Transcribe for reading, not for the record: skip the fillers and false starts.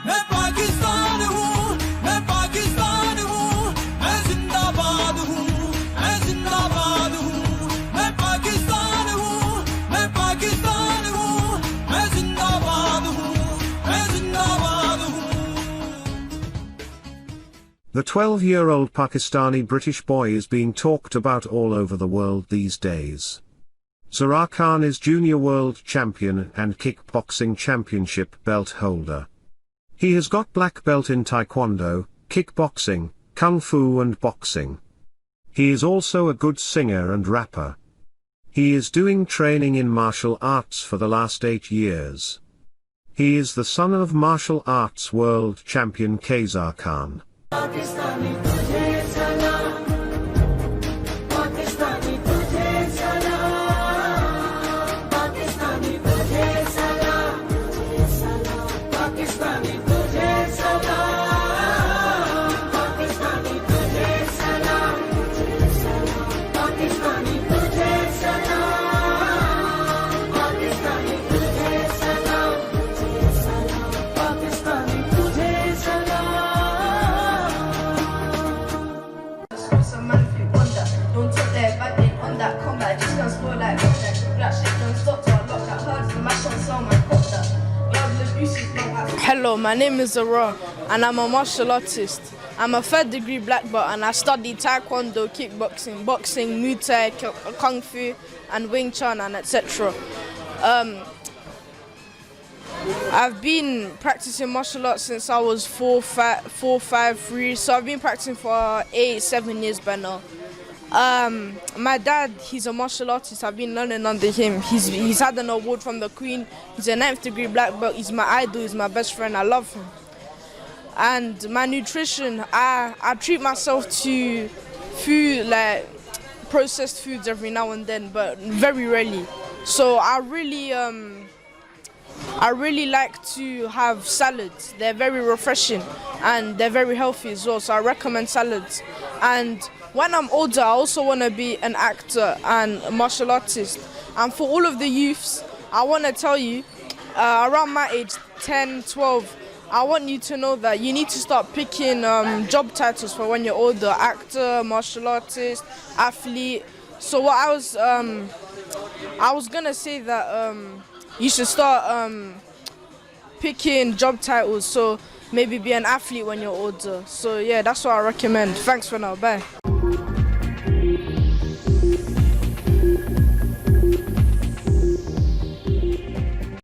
मैं पाकिस्तान हूँ, मैं पाकिस्तान हूँ, मैं जिंदाबाद हूँ, मैं जिंदाबाद हूँ, मैं पाकिस्तान हूँ, मैं पाकिस्तान हूँ, मैं जिंदाबाद हूँ, मैं जिंदाबाद हूँ. The 12-year-old Pakistani British boy is being talked about all over the world these days. Zarrar Khan is junior world champion and kickboxing championship belt holder. He has got black belt in Taekwondo, kickboxing, kung fu and boxing. He is also a good singer and rapper. He is doing training in martial arts for the last 8 years. He is the son of martial arts world champion Qaisar Khan. Pakistani Tujhe Salam, Pakistani Tujhe Salam, Pakistani Tujhe Salam, Pakistani Tujhe Salam, Pakistani Tujhe Salam, Pakistani Tujhe Salam, Pakistani Tujhe Salam, Pakistani Tujhe Salam. Don't talk there, bad thing on that combat. Just gonna spoil like that. Black shit don't stop till I lock that hard. The mash on so my cop that. Love abuse is not. Hello, my name is Zarrar and I'm a martial artist. I'm a 3rd degree black belt and I study Taekwondo, kickboxing, boxing, Muay Thai, Kung Fu and Wing Chun and etc. I've been practicing martial arts since I was 4, 5, 3, so I've been practicing for 7 years by now. My dad, he's a martial artist. I've been learning under him. He's had an award from the Queen. He's a 9th degree black belt. He's my idol. He's my best friend. I love him. And my nutrition, I treat myself to food like processed foods every now and then, but very rarely. So I really like to have salads. They're very refreshing and they're very healthy as well. So I recommend salads. And when I'm older, I also want to be an actor and a martial artist. And for all of the youths, I want to tell you, around my age, 10, 12, I want you to know that you need to start picking job titles for when you're older. Actor, martial artist, athlete. So what I was going to say that you should start picking job titles. So maybe be an athlete when you're older. So yeah, that's what I recommend. Thanks for now. Bye.